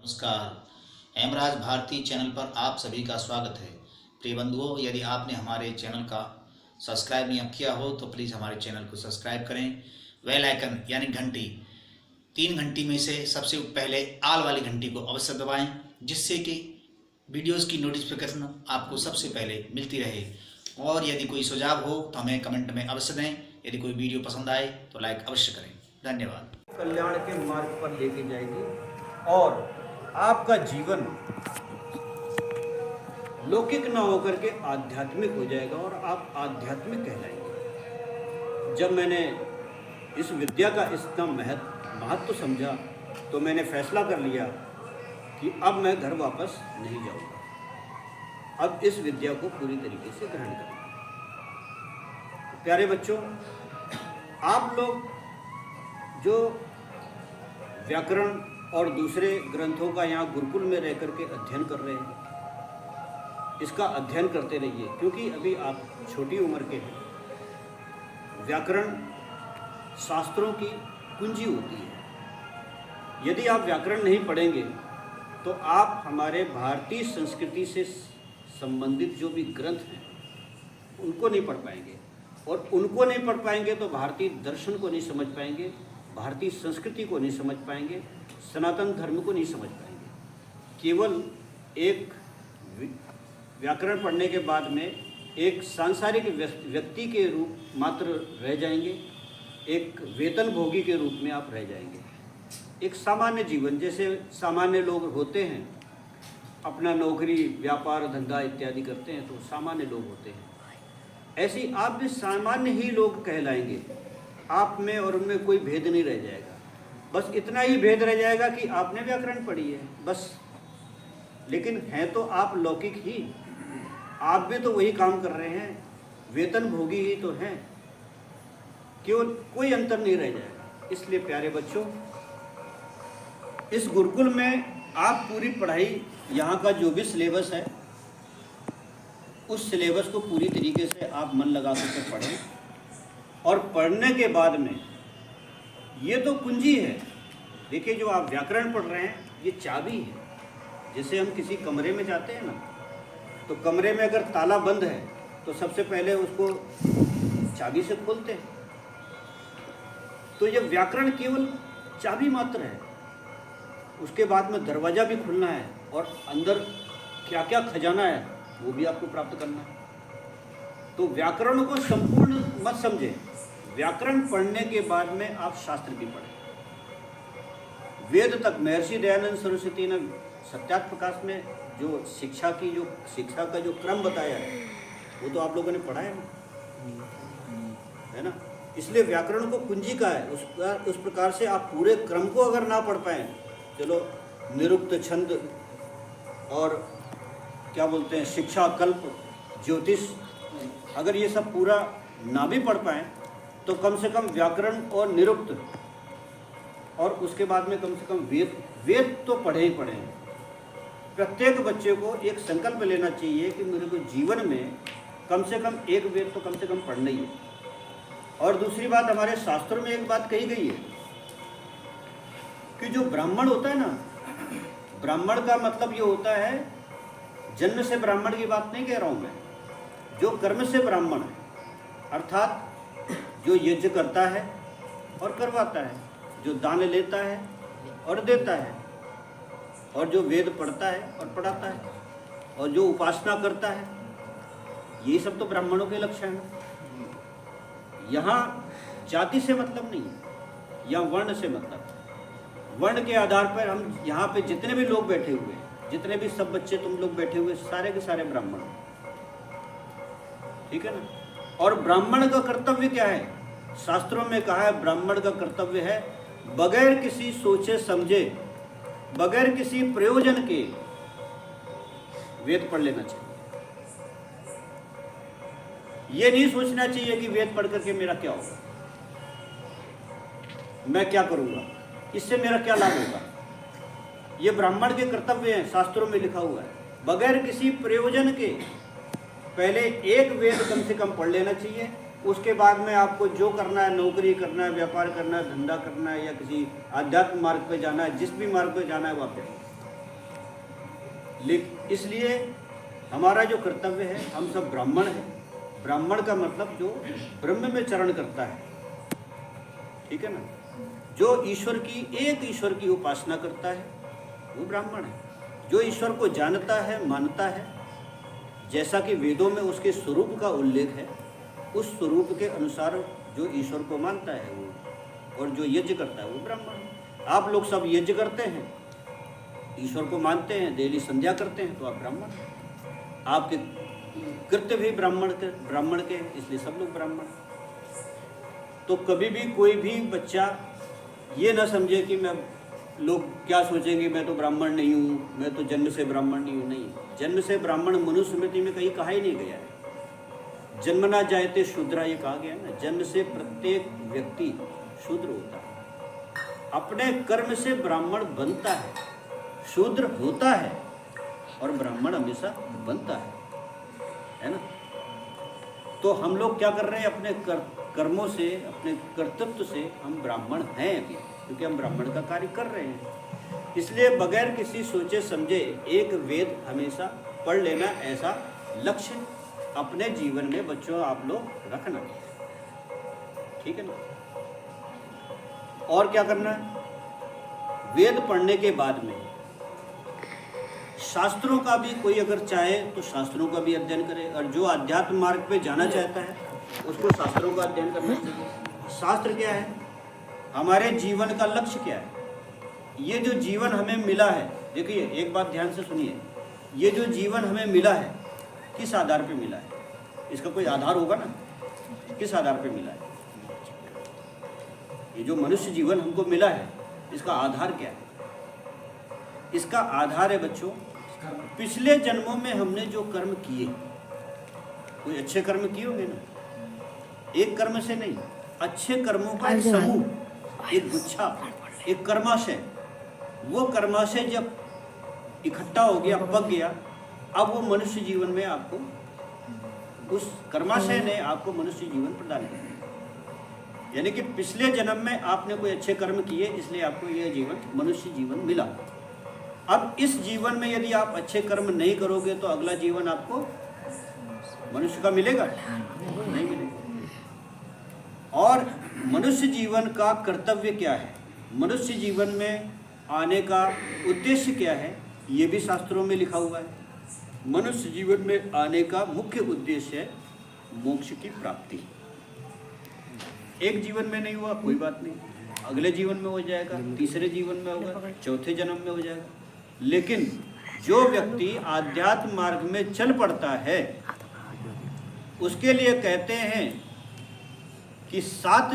नमस्कार। हेमराज भारती चैनल पर आप सभी का स्वागत है। प्रिय बंधुओं, यदि आपने हमारे चैनल का सब्सक्राइब नहीं किया हो तो प्लीज़ हमारे चैनल को सब्सक्राइब करें। बेल आइकन यानी घंटी, 3 घंटी में से सबसे पहले आल वाली घंटी को अवश्य दबाएं, जिससे कि वीडियोस की नोटिफिकेशन आपको सबसे पहले मिलती रहे। और यदि कोई सुझाव हो तो हमें कमेंट में अवश्य दें। यदि कोई वीडियो पसंद आए तो लाइक अवश्य करें। धन्यवाद। कल्याण के मार्ग पर लेके जाएगी और आपका जीवन लौकिक ना होकर के आध्यात्मिक हो जाएगा और आप आध्यात्मिक कहलाएंगे। जब मैंने इस विद्या का इतना महत्व समझा तो मैंने फैसला कर लिया कि अब मैं घर वापस नहीं जाऊंगा। अब इस विद्या को पूरी तरीके से ग्रहण करूंगा। प्यारे बच्चों, आप लोग जो व्याकरण और दूसरे ग्रंथों का यहाँ गुरुकुल में रह कर के अध्ययन कर रहे हैं, इसका अध्ययन करते रहिए, क्योंकि अभी आप छोटी उम्र के हैं। व्याकरण शास्त्रों की कुंजी होती है। यदि आप व्याकरण नहीं पढ़ेंगे तो आप हमारे भारतीय संस्कृति से संबंधित जो भी ग्रंथ हैं उनको नहीं पढ़ पाएंगे, और उनको नहीं पढ़ पाएंगे तो भारतीय दर्शन को नहीं समझ पाएंगे, भारतीय संस्कृति को नहीं समझ पाएंगे, सनातन धर्म को नहीं समझ पाएंगे। केवल एक व्याकरण पढ़ने के बाद में एक सांसारिक व्यक्ति के रूप मात्र रह जाएंगे, एक वेतन भोगी के रूप में आप रह जाएंगे। एक सामान्य जीवन जैसे सामान्य लोग होते हैं, अपना नौकरी व्यापार धंधा इत्यादि करते हैं तो सामान्य लोग होते हैं, ऐसी आप भी सामान्य ही लोग कहलाएंगे। आप में और उनमें कोई भेद नहीं रह जाएगा। बस इतना ही भेद रह जाएगा कि आपने व्याकरण पढ़ी है बस, लेकिन हैं तो आप लौकिक ही, आप भी तो वही काम कर रहे हैं, वेतन भोगी ही तो हैं, केवल कोई अंतर नहीं रह जाएगा। इसलिए प्यारे बच्चों, इस गुरुकुल में आप पूरी पढ़ाई, यहाँ का जो भी सिलेबस है उस सिलेबस को पूरी तरीके से आप मन लगा करके पढ़ें, और पढ़ने के बाद में ये तो कुंजी है। देखिए, जो आप व्याकरण पढ़ रहे हैं ये चाबी है। जैसे हम किसी कमरे में जाते हैं ना, तो कमरे में अगर ताला बंद है तो सबसे पहले उसको चाबी से खोलते हैं। तो ये व्याकरण केवल चाबी मात्र है, उसके बाद में दरवाज़ा भी खुलना है और अंदर क्या क्या खजाना है वो भी आपको प्राप्त करना है। तो व्याकरण को संपूर्ण मत समझें। व्याकरण पढ़ने के बाद में आप शास्त्र भी पढ़ें। वेद तक महर्षि दयानंद सरस्वती ने सत्यार्थ प्रकाश में जो शिक्षा का जो क्रम बताया है वो तो आप लोगों ने पढ़ा है ना? इसलिए व्याकरण को कुंजी का है। उस प्रकार से आप पूरे क्रम को अगर ना पढ़ पाएँ, चलो निरुक्त छंद और क्या बोलते हैं शिक्षा कल्प ज्योतिष, अगर ये सब पूरा ना भी पढ़ पाएँ तो कम से कम व्याकरण और निरुक्त, और उसके बाद में कम से कम वेद तो पढ़े ही पढ़े हैं। प्रत्येक बच्चे को एक संकल्प लेना चाहिए कि मेरे को जीवन में कम से कम एक वेद तो कम से कम पढ़ना ही है। और दूसरी बात, हमारे शास्त्रों में एक बात कही गई है कि जो ब्राह्मण होता है ना, ब्राह्मण का मतलब ये होता है, जन्म से ब्राह्मण की बात नहीं कह रहा हूँ मैं, जो कर्म से ब्राह्मण है, अर्थात जो यज्ञ करता है और करवाता है, जो दान लेता है और देता है, और जो वेद पढ़ता है और पढ़ाता है, और जो उपासना करता है, ये सब तो ब्राह्मणों के लक्षण हैं। यहाँ जाति से मतलब नहीं है, या वर्ण से मतलब। वर्ण के आधार पर हम यहाँ पे जितने भी लोग बैठे हुए हैं, जितने भी सब बच्चे तुम लोग बैठे हुए, सारे के सारे ब्राह्मण, ठीक है ना? और ब्राह्मण का कर्तव्य क्या है? शास्त्रों में कहा है ब्राह्मण का कर्तव्य है बगैर किसी सोचे समझे, बगैर किसी प्रयोजन के वेद पढ़ लेना चाहिए। ये नहीं सोचना चाहिए कि वेद पढ़ करके मेरा क्या होगा, मैं क्या करूंगा, इससे मेरा क्या लाभ होगा। ये ब्राह्मण के कर्तव्य हैं, शास्त्रों में लिखा हुआ है। बगैर किसी प्रयोजन के पहले एक वेद कम से कम पढ़ लेना चाहिए। उसके बाद में आपको जो करना है, नौकरी करना है, व्यापार करना है, धंधा करना है, या किसी आध्यात्म मार्ग पे जाना है, जिस भी मार्ग पे जाना है वहाँ पे, लेकिन इसलिए हमारा जो कर्तव्य है, हम सब ब्राह्मण हैं। ब्राह्मण का मतलब जो ब्रह्म में चरण करता है, ठीक है ना, जो ईश्वर की उपासना करता है वो ब्राह्मण है। जो ईश्वर को जानता है, मानता है, जैसा कि वेदों में उसके स्वरूप का उल्लेख है, उस स्वरूप के अनुसार जो ईश्वर को मानता है वो, और जो यज्ञ करता है वो ब्राह्मण है। आप लोग सब यज्ञ करते हैं, ईश्वर को मानते हैं, डेली संध्या करते हैं, तो आप ब्राह्मण हैं। आपके कृत्य भी ब्राह्मण के हैं, इसलिए सब लोग ब्राह्मण। तो कभी भी कोई भी बच्चा ये ना समझे कि मैं, लोग क्या सोचेंगे, मैं तो ब्राह्मण नहीं हूँ, मैं तो जन्म से ब्राह्मण नहीं हूँ। नहीं, जन्म से ब्राह्मण मनुस्मृति में कहीं कहा ही नहीं गया है। जन्म ना जायते शूद्रा, ये कहा गया है ना। जन्म से प्रत्येक व्यक्ति शूद्र होता है, अपने कर्म से ब्राह्मण बनता है, शूद्र होता है, और ब्राह्मण हमेशा बनता है ना। तो हम लोग क्या कर रहे हैं, अपने कर्मों से, अपने कर्तव्य से हम ब्राह्मण हैं अभी, क्योंकि हम ब्राह्मण का कार्य कर रहे हैं। इसलिए बगैर किसी सोचे समझे एक वेद हमेशा पढ़ लेना, ऐसा लक्ष्य अपने जीवन में बच्चों आप लोग रखना, ठीक है ना। और क्या करना है, वेद पढ़ने के बाद में शास्त्रों का भी कोई अगर चाहे तो शास्त्रों का भी अध्ययन करे, और जो आध्यात्म मार्ग पे जाना चाहता है उसको शास्त्रों का अध्ययन करना चाहिए। शास्त्र क्या है, हमारे जीवन का लक्ष्य क्या है, ये जो जीवन हमें मिला है, देखिए एक बात ध्यान से सुनिए, ये जो जीवन हमें मिला है किस आधार पे मिला है, इसका कोई आधार होगा ना, किस आधार पे मिला है। ये जो मनुष्य जीवन हमको मिला है, इसका आधार क्या है, इसका आधार है बच्चों, पिछले जन्मों में हमने जो कर्म किए, कोई अच्छे कर्म किए होंगे ना, एक कर्म से नहीं, अच्छे कर्मों का एक समूह, एक गुच्छा, एक कर्माशय। वो कर्माशय जब इकट्ठा हो गया, पक गया, अब वो मनुष्य जीवन में आपको, उस कर्माशय ने आपको मनुष्य जीवन प्रदान किया। यानी कि पिछले जन्म में आपने कोई अच्छे कर्म किए, इसलिए आपको यह जीवन, मनुष्य जीवन मिला। अब इस जीवन में यदि आप अच्छे कर्म नहीं करोगे तो अगला जीवन आपको मनुष्य का मिलेगा? नहीं मिलेगा। और मनुष्य जीवन का कर्तव्य क्या है, मनुष्य जीवन में आने का उद्देश्य क्या है, ये भी शास्त्रों में लिखा हुआ है। मनुष्य जीवन में आने का मुख्य उद्देश्य है मोक्ष की प्राप्ति। एक जीवन में नहीं हुआ कोई बात नहीं, अगले जीवन में हो जाएगा, तीसरे जीवन में होगा, चौथे जन्म में हो जाएगा। लेकिन जो व्यक्ति आध्यात्म मार्ग में चल पड़ता है, उसके लिए कहते हैं कि 8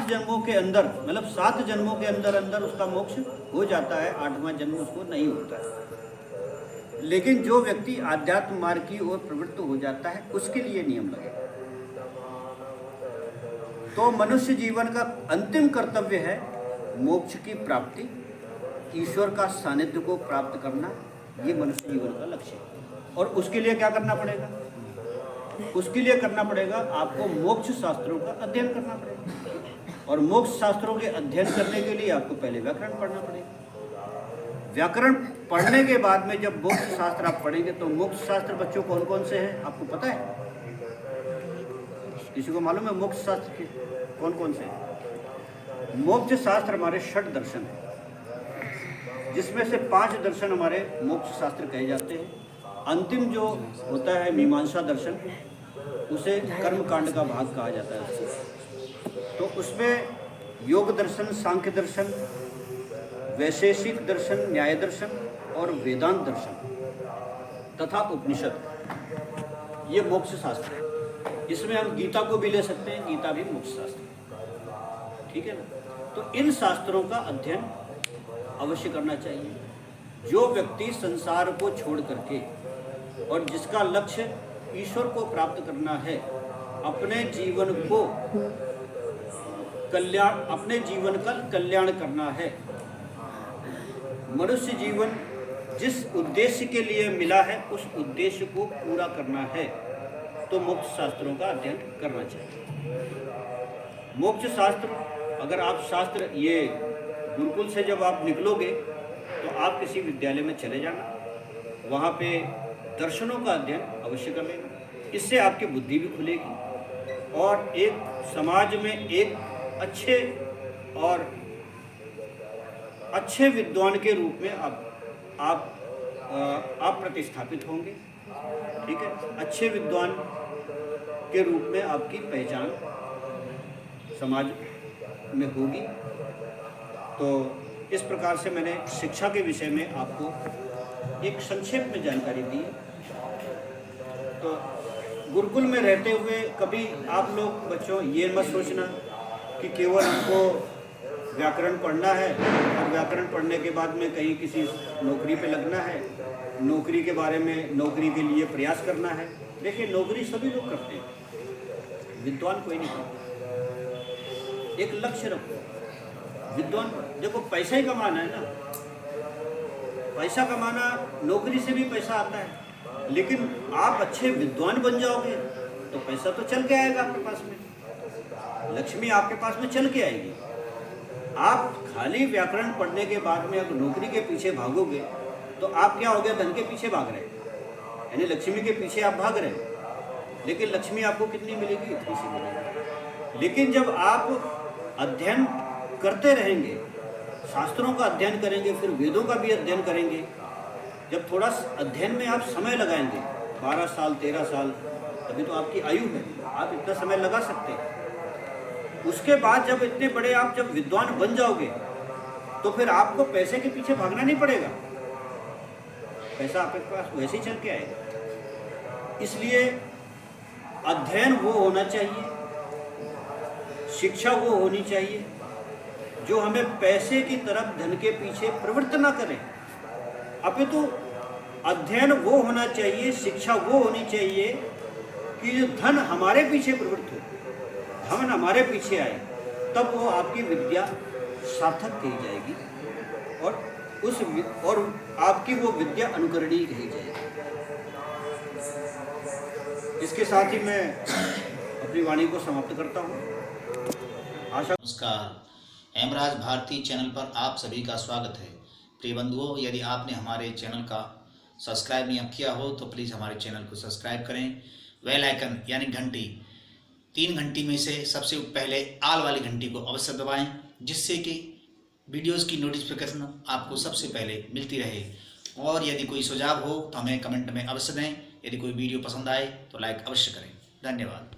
जन्मों के अंदर, मतलब 7 जन्मों के अंदर अंदर उसका मोक्ष हो जाता है, 8वां जन्म उसको नहीं होता है। लेकिन जो व्यक्ति आध्यात्म मार्ग की ओर प्रवृत्त हो जाता है, उसके लिए नियम लगे। तो मनुष्य जीवन का अंतिम कर्तव्य है मोक्ष की प्राप्ति, ईश्वर का सानिध्य को प्राप्त करना, ये मनुष्य जीवन का लक्ष्य है। और उसके लिए क्या करना पड़ेगा? उसके लिए करना पड़ेगा आपको मोक्ष शास्त्रों का अध्ययन करना पड़ेगा। और मोक्ष शास्त्रों के अध्ययन करने के लिए आपको पहले व्याकरण पढ़ना पड़ेगा। व्याकरण पढ़ने के बाद में जब मोक्ष शास्त्र आप पढ़ेंगे, तो मोक्ष शास्त्र बच्चों कौन कौन से हैं आपको पता है? किसी को मालूम है मोक्ष शास्त्र के कौन कौन से हैं? मोक्ष शास्त्र हमारे 6 दर्शन हैं, जिसमें से 5 दर्शन हमारे मोक्ष शास्त्र कहे जाते हैं। अंतिम जो होता है मीमांसा दर्शन, उसे कर्म कांड का भाग कहा जाता है उसको। तो उसमें योग दर्शन, सांख्य दर्शन, वैशेषिक दर्शन, न्याय दर्शन और वेदांत दर्शन तथा उपनिषद, ये मोक्ष शास्त्र है। इसमें हम गीता को भी ले सकते हैं, गीता भी मोक्ष शास्त्र है, ठीक है ना। तो इन शास्त्रों का अध्ययन अवश्य करना चाहिए। जो व्यक्ति संसार को छोड़ करके और जिसका लक्ष्य ईश्वर को प्राप्त करना है, अपने जीवन का कल्याण करना है, मनुष्य जीवन जिस उद्देश्य के लिए मिला है उस उद्देश्य को पूरा करना है, तो मोक्ष शास्त्रों का अध्ययन करना चाहिए। मोक्ष शास्त्र, अगर आप शास्त्र, ये गुरुकुल से जब आप निकलोगे तो आप किसी विद्यालय में चले जाना, वहाँ पे दर्शनों का अध्ययन अवश्य कर लेना। इससे आपकी बुद्धि भी खुलेगी और एक समाज में एक अच्छे विद्वान के रूप में आप प्रतिस्थापित होंगे। ठीक है, अच्छे विद्वान के रूप में आपकी पहचान समाज में होगी। तो इस प्रकार से मैंने शिक्षा के विषय में आपको एक संक्षेप में जानकारी दी। तो गुरुकुल में रहते हुए कभी आप लोग बच्चों ये मत सोचना कि केवल हमको व्याकरण पढ़ना है और व्याकरण पढ़ने के बाद में कहीं किसी नौकरी पे लगना है, नौकरी के बारे में नौकरी के लिए प्रयास करना है। देखिए, नौकरी सभी लोग करते हैं, विद्वान कोई नहीं करता। एक लक्ष्य रखो, विद्वान देखो पैसा ही कमाना है ना, पैसा कमाना, नौकरी से भी पैसा आता है, लेकिन आप अच्छे विद्वान बन जाओगे तो पैसा तो चल के आएगा आपके पास में, लक्ष्मी आपके पास में चल के आएगी। आप खाली व्याकरण पढ़ने के बाद में अगर नौकरी के पीछे भागोगे तो आप क्या हो गया, धन के पीछे भाग रहे, यानी लक्ष्मी के पीछे आप भाग रहे, लेकिन लक्ष्मी आपको कितनी मिलेगी, इतनी सी मिलेगी। लेकिन जब आप अध्ययन करते रहेंगे, शास्त्रों का अध्ययन करेंगे, फिर वेदों का भी अध्ययन करेंगे, जब थोड़ा अध्ययन में आप समय लगाएंगे, 12 साल 13 साल, तभी तो आपकी आयु है, आप इतना समय लगा सकते हैं। उसके बाद जब इतने बड़े आप जब विद्वान बन जाओगे तो फिर आपको पैसे के पीछे भागना नहीं पड़ेगा, पैसा आपके पास वैसे ही चल के आएगा। इसलिए अध्ययन वो होना चाहिए, शिक्षा वो होनी चाहिए जो हमें पैसे की तरफ, धन के पीछे प्रवृत्त ना करें, अपितु अध्ययन वो होना चाहिए, शिक्षा वो होनी चाहिए कि जो धन हमारे पीछे प्रवृत्त हो, धन हमारे पीछे आए, तब वो आपकी विद्या सार्थक कही जाएगी और आपकी वो विद्या अनुकरणीय कही जाएगी। इसके साथ ही मैं अपनी वाणी को समाप्त करता हूँ। नमस्कार, हेमराज भारती चैनल पर आप सभी का स्वागत है। प्रिय बंधुओं, यदि आपने हमारे चैनल का सब्सक्राइब नहीं किया हो तो प्लीज़ हमारे चैनल को सब्सक्राइब करें। बेल आइकन यानी घंटी, 3 घंटी में से सबसे पहले आल वाली घंटी को अवश्य दबाएं, जिससे कि वीडियोस की नोटिफिकेशन आपको सबसे पहले मिलती रहे। और यदि कोई सुझाव हो तो हमें कमेंट में अवश्य दें। यदि कोई वीडियो पसंद आए तो लाइक अवश्य करें। धन्यवाद।